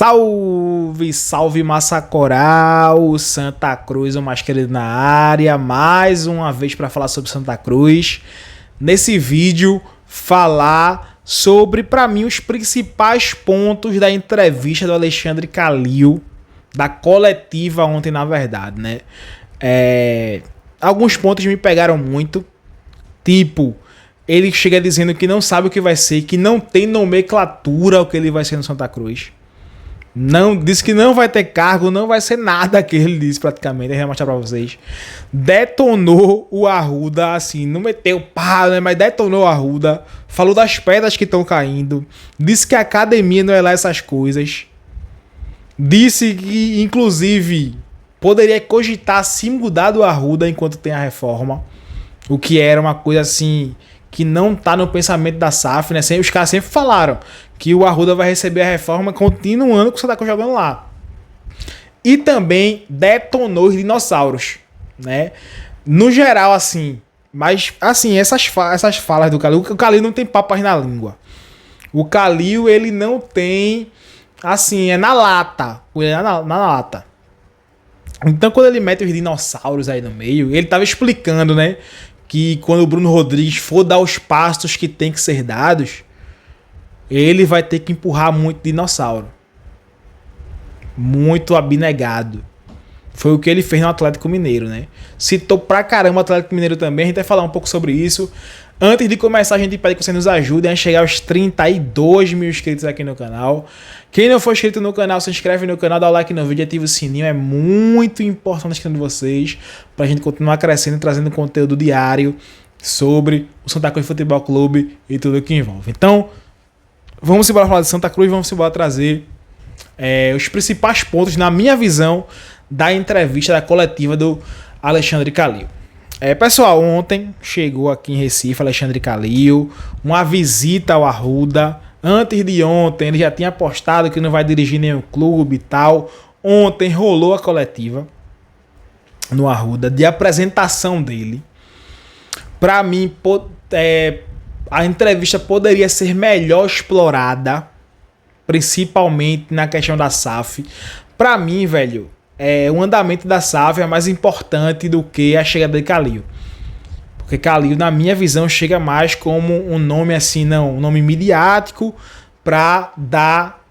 Salve, salve massa coral, Santa Cruz, o mais querido na área, mais uma vez para falar sobre Santa Cruz. Nesse vídeo, falar sobre, para mim, os principais pontos da entrevista do Alexandre Calil, da coletiva ontem, na verdade, né? Alguns pontos me pegaram muito, tipo, ele chega dizendo que não sabe o que vai ser, que não tem nomenclatura o que ele vai ser no Santa Cruz. Não, disse que não vai ter cargo, não vai ser nada que ele disse praticamente, eu vou mostrar pra vocês. Detonou o Arruda, assim, não meteu pá, né, mas detonou o Arruda, falou das pedras que estão caindo, disse que a academia não é lá essas coisas, disse que, inclusive, poderia cogitar se mudar do Arruda enquanto tem a reforma, o que era uma coisa assim que não tá no pensamento da SAF, né? Os caras sempre falaram que o Arruda vai receber a reforma continuando com o Santa Cruz jogando lá. E também detonou os dinossauros, né? No geral, assim, mas assim, essas falas do Calil, o Calil não tem papas na língua. O Calil, ele não tem, assim, é na lata. Ele é na lata. Então, quando ele mete os dinossauros aí no meio, ele tava explicando, né? Que quando o Bruno Rodrigues for dar os passos que tem que ser dados, ele vai ter que empurrar muito dinossauro. Muito abnegado. Foi o que ele fez no Atlético Mineiro, né? Citou pra caramba o Atlético Mineiro também. A gente vai falar um pouco sobre isso. Antes de começar, a gente pede que você nos ajude a chegar aos 32 mil inscritos aqui no canal. Quem não for inscrito no canal, se inscreve no canal, dá o like no vídeo, ativa o sininho. É muito importante a inscrição de vocês pra gente continuar crescendo e trazendo conteúdo diário sobre o Santa Cruz Futebol Clube e tudo que envolve. Então, vamos embora falar de Santa Cruz, vamos embora trazer os principais pontos, na minha visão, da entrevista da coletiva do Alexandre Calil. Pessoal, ontem chegou aqui em Recife Alexandre Calil, uma visita ao Arruda. Antes de ontem ele já tinha postado que não vai dirigir nenhum clube e tal. Ontem rolou a coletiva no Arruda de apresentação dele. Para mim, a entrevista poderia ser melhor explorada, principalmente na questão da SAF. Para mim, velho, o andamento da SAF é mais importante do que a chegada de Calil. Porque Calil, na minha visão, chega mais como um nome assim, não, um nome midiático para dar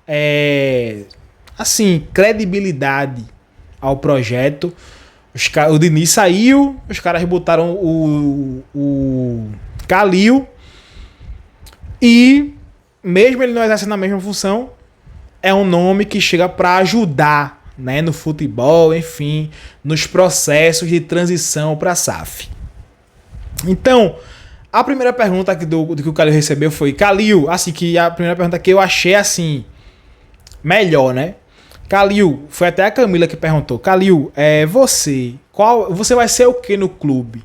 assim, credibilidade ao projeto. O Diniz saiu, os caras botaram o Calil e, mesmo ele não exercendo a mesma função, é um nome que chega para ajudar, né, no futebol, enfim, nos processos de transição para a SAF. Então, a primeira pergunta que o Calil recebeu foi: Calil, assim, que a primeira pergunta que eu achei assim melhor, né? Calil, foi até a Camila que perguntou: Calil, você vai ser o que no clube?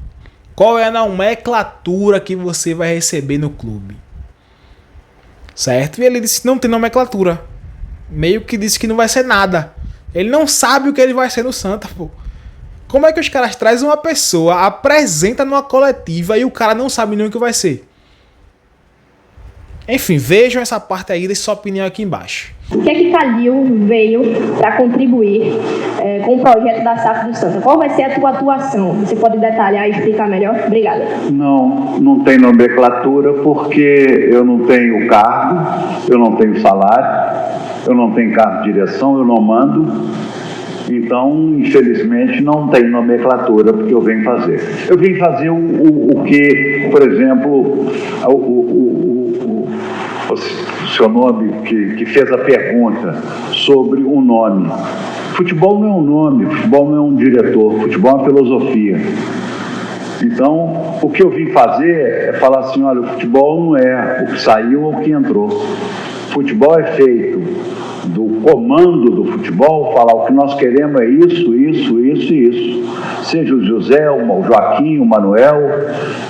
Qual é a nomenclatura que você vai receber no clube? Certo? E ele disse: não tem nomenclatura. Meio que disse que não vai ser nada. Ele não sabe o que ele vai ser no Santa, pô. Como é que os caras trazem uma pessoa, apresenta numa coletiva e o cara não sabe nem o que vai ser? Enfim, vejam essa parte aí, deixe sua opinião aqui embaixo. O que é que Calil veio para contribuir com o projeto da SAF do Santa? Qual vai ser a tua atuação? Você pode detalhar e explicar melhor? Obrigada. Não tem nomenclatura porque eu não tenho cargo, eu não tenho salário, eu não tenho cargo de direção, eu não mando. Então, infelizmente, não tem nomenclatura porque eu venho fazer. Eu vim fazer o que, por exemplo, o seu nome que fez a pergunta sobre o nome. Futebol não é um nome, futebol não é um diretor, futebol é uma filosofia. Então, o que eu vim fazer é falar assim: olha, o futebol não é o que saiu ou o que entrou. Futebol é feito do comando do futebol, falar o que nós queremos é isso, isso, isso e isso. Seja o José, o Joaquim, o Manuel,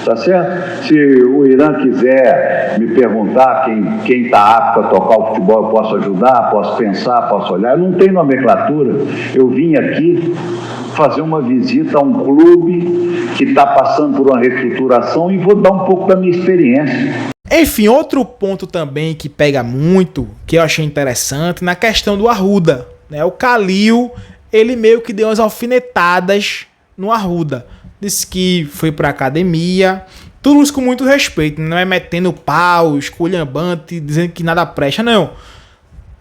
tá certo? Se o Irã quiser me perguntar quem está apto a tocar o futebol, eu posso ajudar, posso pensar, posso olhar. Eu não tenho nomenclatura. Eu vim aqui fazer uma visita a um clube que está passando por uma reestruturação e vou dar um pouco da minha experiência. Enfim, outro ponto também que pega muito, que eu achei interessante, na questão do Arruda, né? O Kalil, ele meio que deu umas alfinetadas no Arruda. Disse que foi pra academia, tudo isso com muito respeito, não é metendo pau, esculhambando, dizendo que nada presta, não.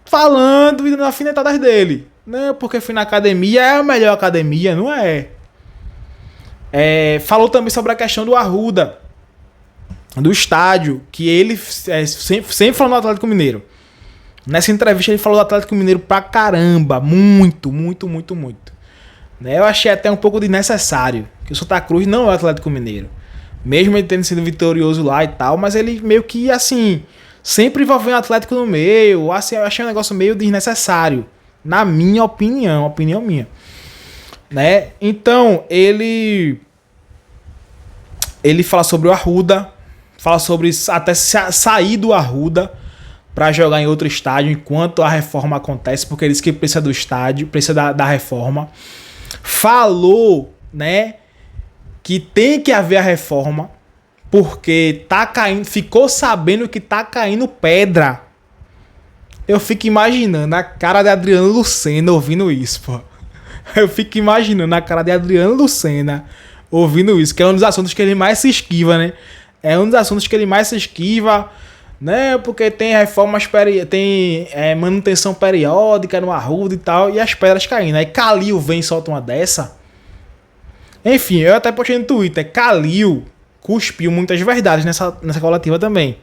Falando e dando alfinetadas dele. Não, porque fui na academia, é a melhor academia, não é? Falou também sobre a questão do Arruda, do estádio, que ele sempre falou no Atlético Mineiro. Nessa entrevista ele falou do Atlético Mineiro pra caramba, muito, muito, muito, muito. Né? Eu achei até um pouco desnecessário, que o Santa Cruz não é o Atlético Mineiro. Mesmo ele tendo sido vitorioso lá e tal, mas ele meio que, assim, sempre envolvendo o Atlético no meio, assim, eu achei um negócio meio desnecessário, na minha opinião minha. Né? Então, ele fala sobre o Arruda, fala sobre até sair do Arruda para jogar em outro estádio enquanto a reforma acontece, porque ele disse que precisa do estádio, precisa da reforma. Falou, né, que tem que haver a reforma, porque tá caindo, ficou sabendo que tá caindo pedra. Eu fico imaginando a cara de Adriano Lucena ouvindo isso, pô. Eu fico imaginando a cara de Adriano Lucena ouvindo isso, que é um dos assuntos que ele mais se esquiva, né? É um dos assuntos que ele mais se esquiva, né? Porque tem reformas, tem manutenção periódica no Arruda e tal, e as pedras caindo. Aí Kalil vem e solta uma dessa. Enfim, eu até postei no Twitter, Kalil cuspiu muitas verdades nessa coletiva também.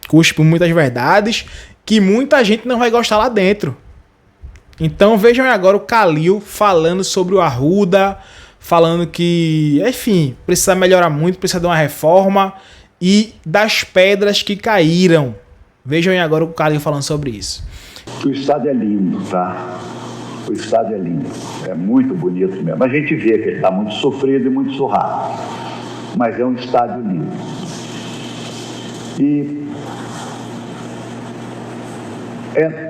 Cuspiu muitas verdades que muita gente não vai gostar lá dentro. Então vejam agora o Kalil falando sobre o Arruda, falando que, enfim, precisa melhorar muito, precisa de uma reforma e das pedras que caíram. Vejam aí agora o Kalil falando sobre isso. O estádio é lindo, tá? O estádio é lindo, é muito bonito mesmo. A gente vê que ele está muito sofrido e muito surrado, mas é um estádio lindo. E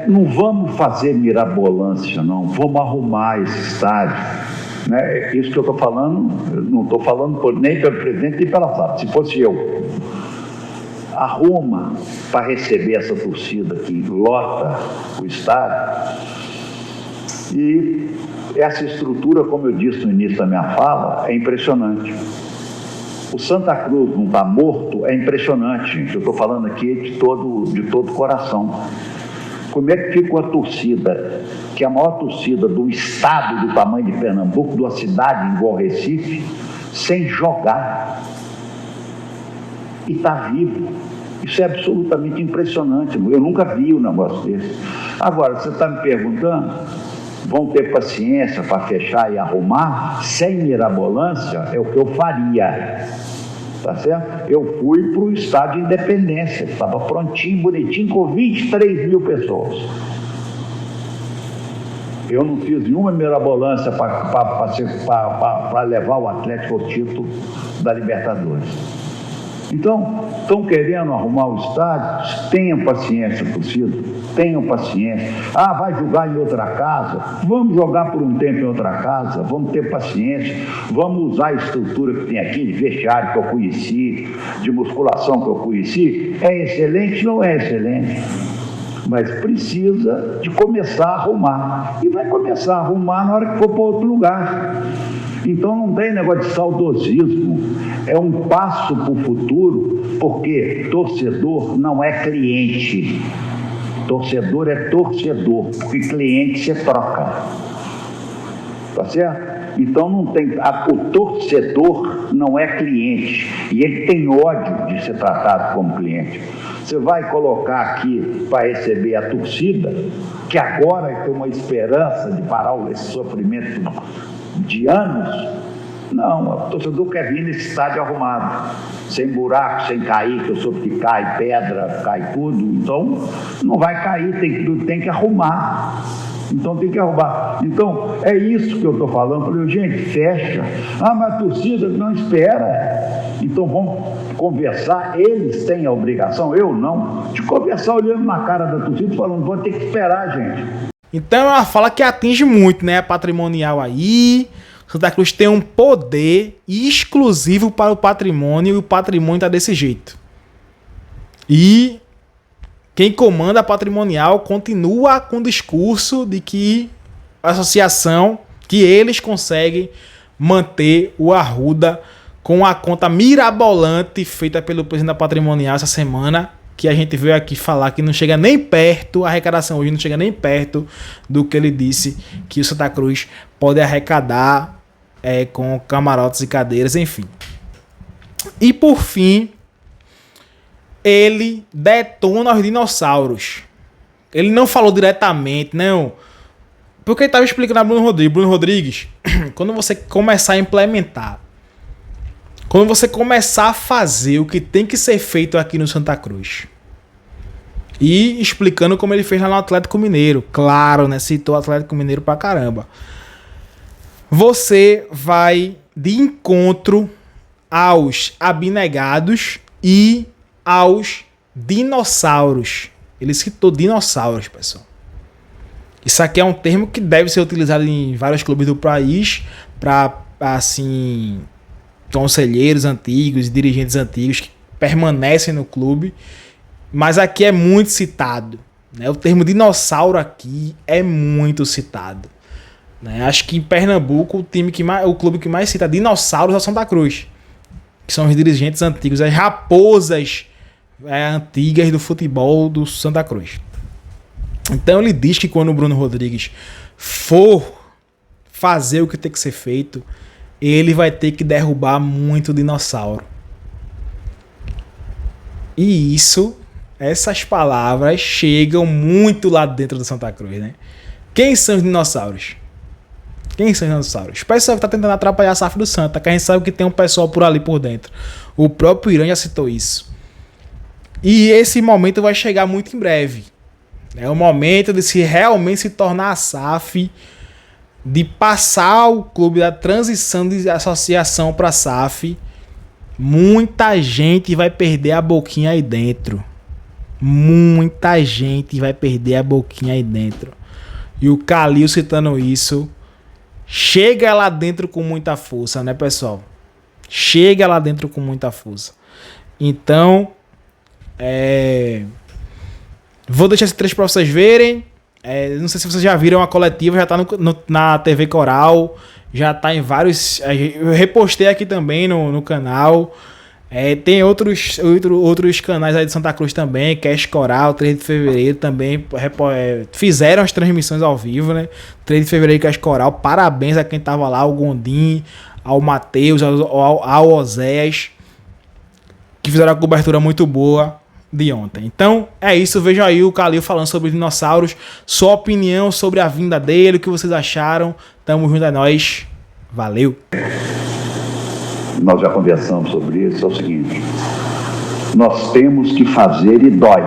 não vamos fazer mirabolância, não. Vamos arrumar esse estádio. Né? Isso que eu estou falando, eu não estou falando nem pelo presidente nem pela SAF. Se fosse eu, arruma para receber essa torcida que lota o estádio. E essa estrutura, como eu disse no início da minha fala, é impressionante. O Santa Cruz não está morto, é impressionante, gente. Eu estou falando aqui de todo coração. Como é que fica uma torcida, que é a maior torcida do estado do tamanho de Pernambuco, de uma cidade igual Recife, sem jogar? E está vivo. Isso é absolutamente impressionante. Eu nunca vi um negócio desse. Agora, você está me perguntando, vão ter paciência para fechar e arrumar? Sem mirabolância, é o que eu faria. Tá certo? Eu fui para o estádio de Independência, estava prontinho, bonitinho, com 23 mil pessoas. Eu não fiz nenhuma mirabolância para levar o Atlético ao título da Libertadores. Então, estão querendo arrumar o estádio? Tenham paciência, torcida, tenham paciência. Ah, vai jogar em outra casa? Vamos jogar por um tempo em outra casa, vamos ter paciência, vamos usar a estrutura que tem aqui, de vestiário que eu conheci, de musculação que eu conheci. É excelente? Não é excelente. Mas precisa de começar a arrumar. E vai começar a arrumar na hora que for para outro lugar. Então não tem negócio de saudosismo, é um passo para o futuro, porque torcedor não é cliente, torcedor é torcedor, porque cliente você troca, tá certo? Então não tem, o torcedor não é cliente, e ele tem ódio de ser tratado como cliente. Você vai colocar aqui para receber a torcida, que agora tem uma esperança de parar esse sofrimento de anos? Não, o torcedor quer vir nesse estádio arrumado, sem buraco, sem cair, que eu soube que cai pedra, cai tudo, então não vai cair, tem que arrumar. Então tem que arrumar. Então é isso que eu estou falando. Eu falei, gente, fecha. Ah, mas a torcida não espera. Então vamos conversar, eles têm a obrigação, eu não, de conversar olhando na cara da torcida e falando, vou ter que esperar, gente. Então é uma fala que atinge muito, né? Patrimonial aí. Santa Cruz tem um poder exclusivo para o patrimônio e o patrimônio tá desse jeito. E quem comanda a Patrimonial continua com o discurso de que a associação, que eles conseguem manter o Arruda com a conta mirabolante feita pelo presidente da Patrimonial essa semana, que a gente veio aqui falar que não chega nem perto, a arrecadação hoje não chega nem perto do que ele disse que o Santa Cruz pode arrecadar com camarotes e cadeiras, enfim. E por fim, ele detona os dinossauros. Ele não falou diretamente, não. Porque ele estava explicando a Bruno Rodrigues. Bruno Rodrigues, quando você começar a implementar, quando você começar a fazer o que tem que ser feito aqui no Santa Cruz, e explicando como ele fez lá no Atlético Mineiro, claro, né? Citou o Atlético Mineiro pra caramba. Você vai de encontro aos abnegados e aos dinossauros. Ele citou dinossauros, pessoal. Isso aqui é um termo que deve ser utilizado em vários clubes do país para, assim, conselheiros antigos, dirigentes antigos que permanecem no clube, mas aqui é muito citado, né? O termo dinossauro aqui é muito citado, né? Acho que em Pernambuco o clube que mais cita dinossauros é o Santa Cruz, que são os dirigentes antigos, as raposas antigas do futebol do Santa Cruz. Então ele diz que quando o Bruno Rodrigues for fazer o que tem que ser feito, ele vai ter que derrubar muito dinossauro. E essas palavras chegam muito lá dentro do Santa Cruz, né? Quem são os dinossauros? Quem são os dinossauros? O pessoal que tá tentando atrapalhar a SAF do Santa, que a gente sabe que tem um pessoal por ali por dentro. O próprio Irã já citou isso. E esse momento vai chegar muito em breve. É o momento de realmente se tornar a SAF, de passar o clube da transição de associação para a SAF. Muita gente vai perder a boquinha aí dentro. Muita gente vai perder a boquinha aí dentro. E o Calil citando isso, chega lá dentro com muita força, né, pessoal? Chega lá dentro com muita força. Então, vou deixar esse trecho para vocês verem. Não sei se vocês já viram a coletiva, já está na TV Coral, já está em vários. Eu repostei aqui também no canal. Tem outros canais aí de Santa Cruz também, Cast Coral, 3 de fevereiro também fizeram as transmissões ao vivo, né? 3 de fevereiro, Cast Coral. Parabéns a quem tava lá, ao Gondim, ao Matheus, ao Oséias, que fizeram a cobertura muito boa de ontem. Então é isso, veja aí o Calil falando sobre os dinossauros, sua opinião sobre a vinda dele, o que vocês acharam. Tamo junto, é nóis, valeu. Nós já conversamos sobre isso, é o seguinte: nós temos que fazer e dói.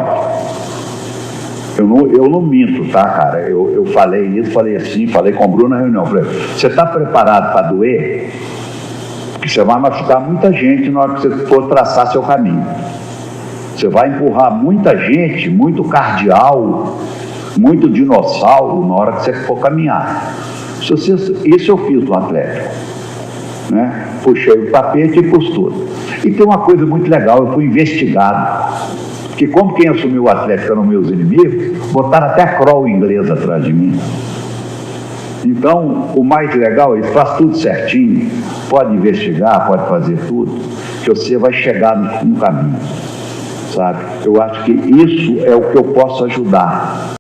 Eu não minto, tá, cara? Eu falei isso, falei assim, falei com o Bruno na reunião. Falei, você está preparado para doer? Porque você vai machucar muita gente na hora que você for traçar seu caminho. Você vai empurrar muita gente, muito cardeal, muito dinossauro na hora que você for caminhar. Isso eu fiz no Atlético, né? Puxei o tapete e pus tudo. E tem uma coisa muito legal, eu fui investigado. Porque como quem assumiu o Atlético eram meus inimigos, botaram até a Kroll inglesa atrás de mim. Então, o mais legal é que faz tudo certinho, pode investigar, pode fazer tudo, que você vai chegar no caminho. Sabe? Eu acho que isso é o que eu posso ajudar.